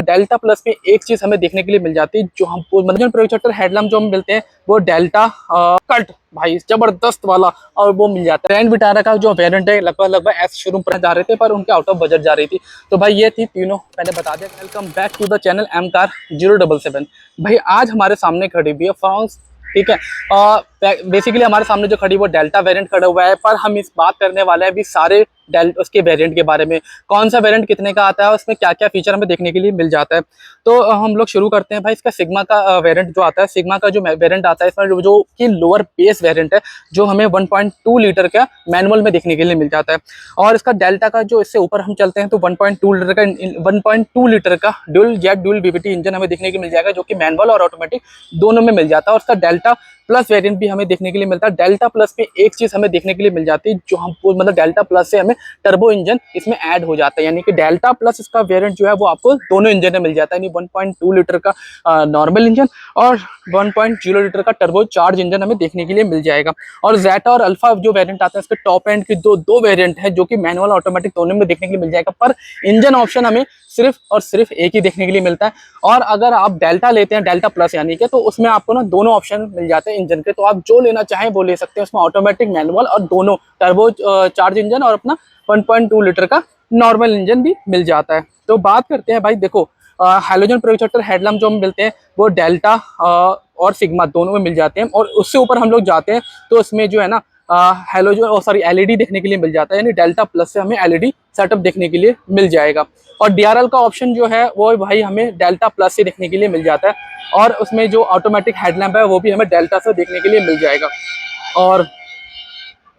Delta plus में एक चीज हमें देखने के लिए मिल जाती है, जो हम मतलब प्रोजेक्टर हेडलैम्प जो हमें मिलते हैं वो डेल्टा कल्ट भाई जबरदस्त वाला, और वो मिल जाता है। ग्रैंड विटारा का जो वेरिएंट है लगभग ऐसे शोरूम पर जा रहे थे, पर उनके आउट ऑफ बजट जा रही थी। तो भाई ये थी तीनों मैंने बता दिया। Welcome back to the channel M car 077। भाई आज हमारे सामने खड़ी हुई है फ्रांस, ठीक है। बेसिकली हमारे सामने जो खड़ी वो डेल्टा वेरिएंट खड़ा हुआ है, पर हम इस बात करने वाले हैं अभी सारे उसके वेरिएंट के बारे में, कौन सा वेरिएंट कितने का आता है, उसमें क्या क्या फीचर हमें देखने के लिए मिल जाता है। तो हम लोग शुरू करते हैं भाई। इसका सिग्मा का वेरिएंट जो आता है, सिग्मा का जो वेरिएंट आता है इसमें जो कि लोअर बेस वेरिएंट है, जो हमें 1.2 लीटर का मैनुअल में देखने के लिए मिल जाता है। और इसका डेल्टा का जो इससे ऊपर हम चलते हैं तो 1.2 लीटर का dual jet dual BVT engine हमें देखने के मिल जाएगा, जो कि मैनुअल और ऑटोमेटिक दोनों में मिल जाता है। और उसका डेल्टा प्लस वेरिएंट भी हमें देखने के लिए मिलता है। डेल्टा प्लस में एक चीज हमें देखने के लिए मिल जाती है, जो हम मतलब डेल्टा प्लस से हमें टर्बो इंजन इसमें ऐड हो जाता है, यानी कि डेल्टा प्लस इसका वेरिएंट जो है वो आपको दोनों इंजन में मिल जाता है, यानी 1.2 लीटर का नॉर्मल इंजन और 1.0 लीटर का टर्बो चार्ज इंजन हमें देखने के लिए मिल जाएगा। और जेटा और अल्फा जो वेरिएंट आता है इसके टॉप एंड की दो वेरिएंट है, जो कि मैनुअल ऑटोमेटिक दोनों में देखने के लिए मिल जाएगा, पर इंजन ऑप्शन हमें सिर्फ और सिर्फ एक ही देखने के लिए मिलता है। और अगर आप डेल्टा लेते हैं, डेल्टा प्लस यानी कि, तो उसमें आपको ना दोनों ऑप्शन मिल जाते हैं इंजन के, तो आप जो लेना चाहें वो ले सकते हैं। उसमें ऑटोमेटिक, मैनुअल और दोनों टर्बो चार्ज इंजन और अपना 1.2 लीटर का नॉर्मल इंजन भी मिल जाता है। तो बात करते हैं भाई, देखो हैलोजन प्रोजेक्टर हेडलैम्प जो हमें मिलते हैं वो डेल्टा और सिग्मा दोनों में मिल जाते हैं। और उससे ऊपर हम लोग जाते हैं तो उसमें जो है ना हैलोजन एलईडी देखने के लिए मिल जाता है, यानी डेल्टा प्लस से हमें एलईडी सेटअप देखने के लिए मिल जाएगा। और डीआरएल का ऑप्शन जो है वो भाई हमें डेल्टा प्लस से देखने के लिए मिल जाता है। और उसमें जो ऑटोमेटिक हेडलैम्प है वो भी हमें डेल्टा से देखने के लिए मिल जाएगा। और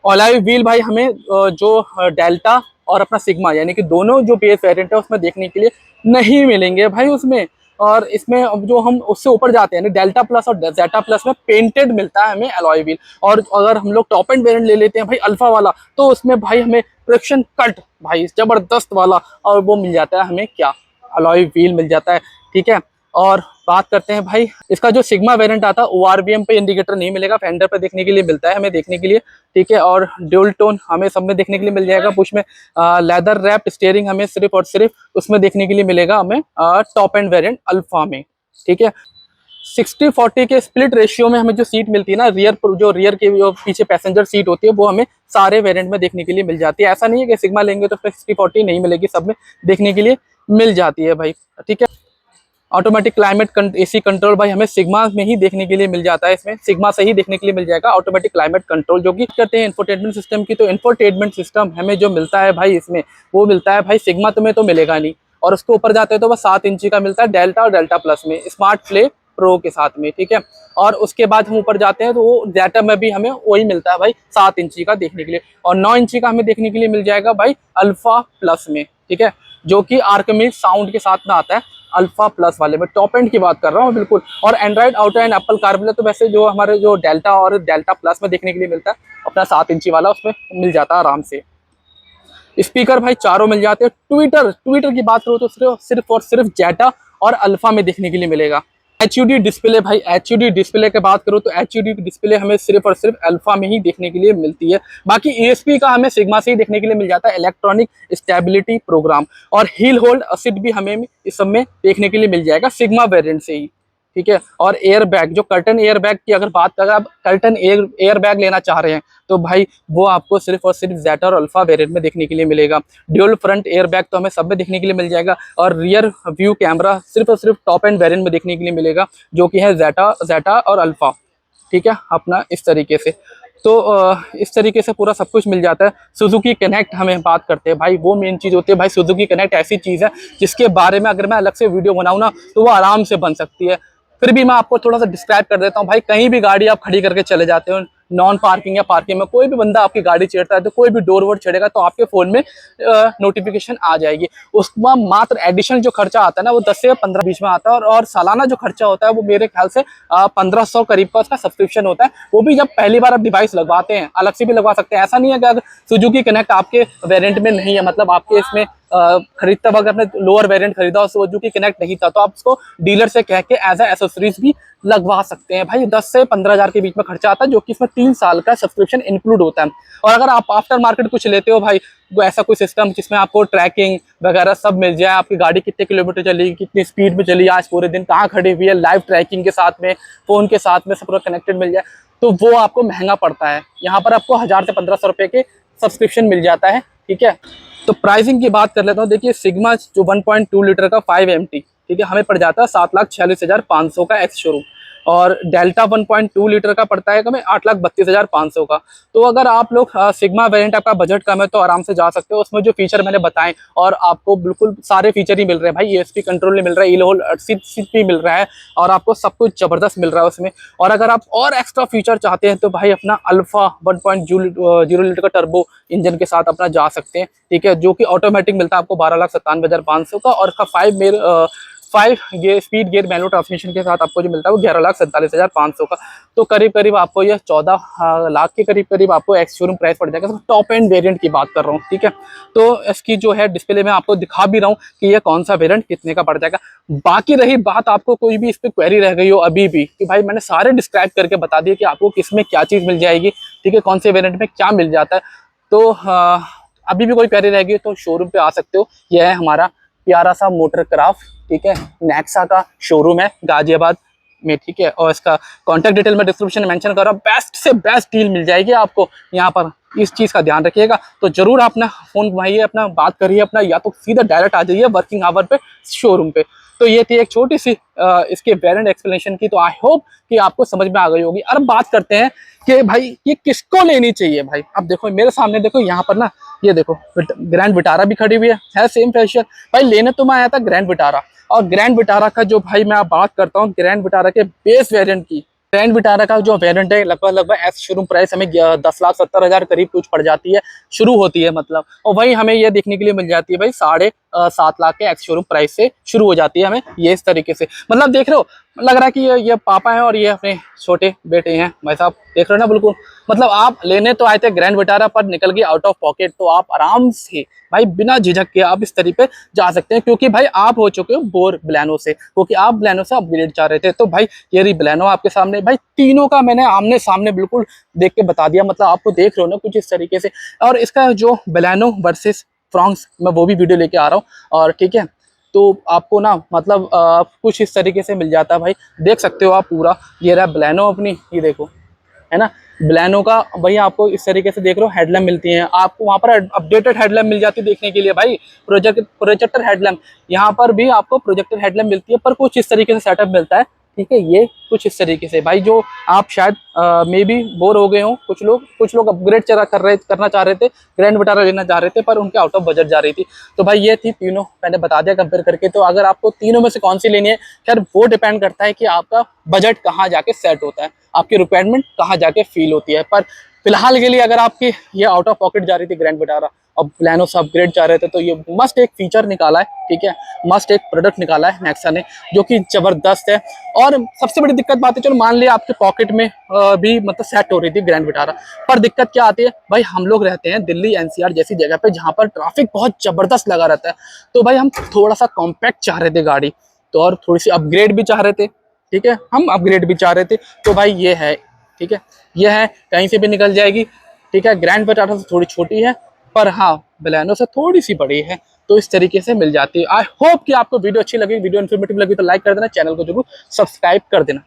अलॉय व्हील भाई हमें जो डेल्टा और अपना सिग्मा यानी कि दोनों जो बेस वेरिएंट है उसमें देखने के लिए नहीं मिलेंगे भाई उसमें। और इसमें अब जो हम उससे ऊपर जाते हैं डेल्टा प्लस और जेटा प्लस में पेंटेड मिलता है हमें अलॉय व्हील। और अगर हम लोग टॉप एंड वेरिएंट ले लेते हैं भाई अल्फा वाला, तो उसमें भाई हमें ट्रैक्शन कट भाई जबरदस्त वाला, और वो मिल जाता है हमें क्या, अलॉय व्हील मिल जाता है, ठीक है। और बात करते हैं भाई इसका जो सिग्मा वेरिएंट आता है ओआरबीएम पे इंडिकेटर नहीं मिलेगा, फेंडर पे देखने के लिए मिलता है हमें देखने के लिए, ठीक है। और ड्यूल टोन हमें सब में देखने के लिए मिल जाएगा। पुश में लेदर रैप स्टीयरिंग हमें सिर्फ और सिर्फ उसमें देखने के लिए मिलेगा हमें टॉप एंड वेरिएंट अल्फा में, ठीक है। 60-40 के स्प्लिट रेशियो में हमें जो सीट मिलती है ना, रियर के जो पीछे पैसेंजर सीट होती है वो हमें सारे वेरिएंट में देखने के लिए मिल जाती है। ऐसा नहीं है कि सिग्मा लेंगे तो फिर 60-40 नहीं मिलेगी, सब में देखने के लिए मिल जाती है भाई, ठीक है। ऑटोमेटिक क्लाइमेट एसी कंट्रोल भाई हमें सिग्मा में ही देखने के लिए मिल जाता है, इसमें सिग्मा से ही देखने के लिए मिल जाएगा ऑटोमेटिक क्लाइमेट कंट्रोल। जो कि करते हैं इंफोटेनमेंट सिस्टम की, तो इंफोटेनमेंट सिस्टम हमें जो मिलता है भाई इसमें वो मिलता है भाई सिग्मा तुम्हें तो मिलेगा नहीं। और उसके ऊपर जाते हैं तो बस 7 इंची का मिलता है डेल्टा और डेल्टा प्लस में स्मार्ट प्ले प्रो के साथ में, ठीक है। और उसके बाद हम ऊपर जाते हैं तो वो जेटा में भी हमें वही मिलता है भाई 7 इंची का देखने के लिए। और 9 इंची का हमें देखने के लिए मिल जाएगा भाई अल्फा प्लस में, ठीक है, जो कि आर्कमिक साउंड के साथ में आता है अल्फा प्लस वाले में। टॉप एंड की बात कर रहा हूँ बिल्कुल। और Android auto and Apple CarPlay तो वैसे जो हमारे जो डेल्टा और डेल्टा प्लस में देखने के लिए मिलता है अपना 7 इंची वाला उसमें मिल जाता है आराम से। स्पीकर भाई चारों मिल जाते हैं। ट्विटर की बात करो तो सिर्फ और सिर्फ जेटा और अल्फा में देखने के लिए मिलेगा। HUD डिस्प्ले भाई, HUD डिस्प्ले की बात करो तो HUD डिस्प्ले हमें सिर्फ और सिर्फ अल्फा में ही देखने के लिए मिलती है। बाकी ESP का हमें सिग्मा से ही देखने के लिए मिल जाता है, इलेक्ट्रॉनिक स्टेबिलिटी प्रोग्राम। और हिल होल्ड असिस्ट भी हमें इस सब में देखने के लिए मिल जाएगा सिग्मा वेरिएंट से ही, ठीक है। और एयर बैग, जो कर्टन एयर बैग की अगर बात करें, आप कर्टन एयर बैग लेना चाह रहे हैं तो भाई वो आपको सिर्फ और सिर्फ जेटा और अल्फा वेरिएंट में देखने के लिए मिलेगा। ड्यूल फ्रंट एयर बैग तो हमें सब में देखने के लिए मिल जाएगा। और रियर व्यू कैमरा सिर्फ और सिर्फ टॉप एंड वेरिएंट में देखने के लिए मिलेगा, जो कि है जेटा और अल्फा, ठीक है अपना इस तरीके से। तो इस तरीके से पूरा सब कुछ मिल जाता है। सुजुकी कनेक्ट हमें बात करते हैं भाई, वो मेन चीज़ होती है भाई। सुजुकी कनेक्ट ऐसी चीज़ है जिसके बारे में अगर मैं अलग से वीडियो बनाऊँ ना तो वो आराम से बन सकती है। फिर भी मैं आपको थोड़ा सा डिस्क्राइब कर देता हूँ भाई। कहीं भी गाड़ी आप खड़ी करके चले जाते हो, नॉन पार्किंग या पार्किंग में कोई भी बंदा आपकी गाड़ी छेड़ता है तो कोई भी डोर वोर छेड़ेगा तो आपके फ़ोन में नोटिफिकेशन आ जाएगी। उसमें मात्र एडिशनल जो खर्चा आता है ना वो 10 से 15 बीच में आता है। और सालाना जो खर्चा होता है वो मेरे ख्याल से 1500 करीब का उसका सब्सक्रिप्शन होता है। वो भी जब पहली बार आप डिवाइस लगवाते हैं, अलग से भी लगवा सकते हैं। ऐसा नहीं है कि अगर सुजुकी कनेक्ट आपके वेरिएंट में नहीं है, मतलब आपके इसमें खरीदते वक्त आपने लोअर वेरिएंट खरीदा और सुजुकी कनेक्ट नहीं था, तो आप उसको डीलर से कह के एज ए एसेसरीज भी लगवा सकते हैं भाई। 10 से 15 हज़ार के बीच में खर्चा आता है, जो कि इसमें 3 साल का सब्सक्रिप्शन इंक्लूड होता है। और अगर आप आफ्टर मार्केट कुछ लेते हो भाई, वो ऐसा कोई सिस्टम जिसमें आपको ट्रैकिंग वगैरह सब मिल जाए, आपकी गाड़ी कितने किलोमीटर चली, कितनी स्पीड में चली, आज पूरे दिन कहाँ खड़ी हुई है, लाइव ट्रैकिंग के साथ में, फ़ोन के साथ में सब पूरा कनेक्टेड मिल जाए, तो वो आपको महंगा पड़ता है। यहाँ पर आपको 1000 से 1500 रुपये के सब्सक्रिप्शन मिल जाता है, ठीक है। तो प्राइसिंग की बात कर लेता हूँ। देखिए सिग्मा जो 1.2 लीटर का 5 MT, ठीक है, हमें पड़ जाता है 7,46,500 का एक्स शोरूम। और डेल्टा 1.2 लीटर का पड़ता है हमें 8,32,500 का। तो अगर आप लोग सिग्मा वेरिएंट, आपका बजट कम है, तो आराम से जा सकते हो। उसमें जो फीचर मैंने बताए, और आपको बिल्कुल सारे फीचर ही मिल रहे हैं भाई। ESP कंट्रोल भी मिल रहा है, इलोल सीट भी मिल रहा है, और आपको सब कुछ ज़बरदस्त मिल रहा है उसमें। और अगर आप और एक्स्ट्रा फीचर चाहते हैं तो भाई अपना अल्फा 1.0 लीटर का टर्बो इंजन के साथ अपना जा सकते हैं, ठीक है, जो कि ऑटोमेटिक मिलता है आपको 12,97,500 का। और इसका 5 gear speed gear manual transmission के साथ आपको जो मिलता है वो 11,47,500 का। तो करीब करीब आपको यह 14 लाख के करीब करीब आपको एक्स शोरूम प्राइस पड़ जाएगा। टॉप एंड वेरिएंट की बात कर रहा हूँ, ठीक है। तो इसकी जो है डिस्प्ले में आपको दिखा भी रहा हूँ कि ये कौन सा वेरिएंट कितने का पड़ जाएगा। बाकी रही बात, आपको कोई भी इस पर क्वेरी रह गई हो अभी भी, कि भाई मैंने सारे डिस्क्राइब करके बता दिए कि आपको किस में क्या चीज़ मिल जाएगी, ठीक है, कौन से वेरिएंट में क्या मिल जाता है। तो अभी भी कोई क्वेरी रह गई तो शोरूम पे आ सकते हो। यह है हमारा प्यारा सा मोटर क्राफ्ट, ठीक है, नेक्सा का शोरूम है गाजियाबाद में, ठीक है। और इसका कॉन्टैक्ट डिटेल में डिस्क्रिप्शन में मेंशन कर रहा हूँ। बेस्ट से बेस्ट डील मिल जाएगी आपको यहाँ पर, इस चीज़ का ध्यान रखिएगा। तो जरूर अपना फ़ोन घुमाइए, अपना बात करिए अपना, या तो सीधा डायरेक्ट आ जाइए वर्किंग आवर पे शोरूम पे। तो ये थी एक छोटी सी इसके वेरिएंट एक्सप्लेनेशन की। तो आई होप कि आपको समझ में आ गई होगी। अब बात करते हैं कि भाई ये किसको लेनी चाहिए भाई। अब देखो मेरे सामने, देखो यहाँ पर ना, ये देखो ग्रैंड विटारा भी खड़ी हुई है सेम फैशन। भाई लेने तो मैं आया था ग्रैंड विटारा, और ग्रैंड विटारा का जो भाई मैं बात करता हूँ ग्रैंड विटारा के बेस वेरिएंट की। ग्रैंड विटारा का जो वेरिएंट है लगभग एस शोरूम प्राइस हमें 10,70,000 करीब कुछ पड़ जाती है, शुरू होती है मतलब। और वही हमें ये देखने के लिए मिल जाती है भाई 7.5 लाख के एक्स शोरूम प्राइस से शुरू हो जाती है हमें ये इस तरीके से। मतलब देख रहे हो, लग रहा है कि ये पापा हैं और ये अपने छोटे बेटे हैं भाई साहब, देख रहे हो ना बिल्कुल। मतलब आप लेने तो आए थे ग्रैंड विटारा, पर निकल गई आउट ऑफ पॉकेट। तो आप आराम से भाई बिना झिझक के आप इस तरीके जा सकते हैं, क्योंकि भाई आप हो चुके हो बोर ब्लैनो से, क्योंकि आप ब्लैनो से अपग्रेड चाह रहे थे। तो भाई ये रही ब्लैनो आपके सामने। भाई तीनों का मैंने आमने सामने बिल्कुल देख के बता दिया, मतलब आपको देख रहे हो ना कुछ इस तरीके से। और इसका जो ब्लैनो वर्सेस फ्रॉन्क्स, मैं वो भी वीडियो लेके आ रहा हूँ, और ठीक है। तो आपको ना मतलब कुछ इस तरीके से मिल जाता है भाई, देख सकते हो आप पूरा। ये रहा ब्लैनो अपनी, ये देखो है ना ब्लैनो का। भाई आपको इस तरीके से देख रहे हो हेडलैम्प मिलती हैं आपको, वहाँ पर अपडेटेड हेडलैम्प मिल जाती है देखने के लिए भाई। प्रोजेक्टर हेडलैम्प, यहाँ पर भी आपको प्रोजेक्टर हेडलैम्प मिलती है, पर कुछ इस तरीके से सेटअप मिलता है, ठीक है। ये कुछ इस तरीके से भाई, जो आप शायद मे बी बोर हो गए हो, कुछ लोग अपग्रेड करना चाह रहे थे, ग्रैंड विटारा लेना चाह रहे थे, पर उनके आउट ऑफ बजट जा रही थी। तो भाई ये थी तीनों, मैंने बता दिया कंपेयर करके। तो अगर आपको तीनों में से कौन सी लेनी है, खैर वो डिपेंड करता है कि आपका बजट कहाँ जाके सेट होता है, आपकी रिक्वायरमेंट कहाँ जाके फील होती है। पर फिलहाल के लिए अगर आपकी ये आउट ऑफ पॉकेट जा रही थी ग्रैंड विटारा, और प्लानो से अपग्रेड चाह रहे थे, तो ये मस्ट एक फीचर निकाला है, ठीक है, मस्ट एक प्रोडक्ट निकाला है नेक्सा ने, जो कि जबरदस्त है। और सबसे बड़ी दिक्कत बात है, चलो मान लिया आपके पॉकेट में भी मतलब सेट हो रही थी ग्रैंड विटारा, पर दिक्कत क्या आती है भाई, हम लोग रहते हैं दिल्ली NCR जैसी जगह पे जहाँ पर ट्रैफिक बहुत जबरदस्त लगा रहता है। तो भाई हम थोड़ा सा कॉम्पैक्ट चाह रहे थे गाड़ी, तो और थोड़ी सी अपग्रेड भी चाह रहे थे, ठीक है, हम अपग्रेड भी चाह रहे थे। तो भाई ये है, ठीक है, ये है, कहीं से भी निकल जाएगी, ठीक है। ग्रैंड विटारा से थोड़ी छोटी है, पर हाँ बलैनो से थोड़ी सी बड़ी है, तो इस तरीके से मिल जाती है। आई होप कि आपको वीडियो अच्छी लगी, वीडियो इन्फॉर्मेटिव लगी तो लाइक कर देना, चैनल को जरूर सब्सक्राइब कर देना।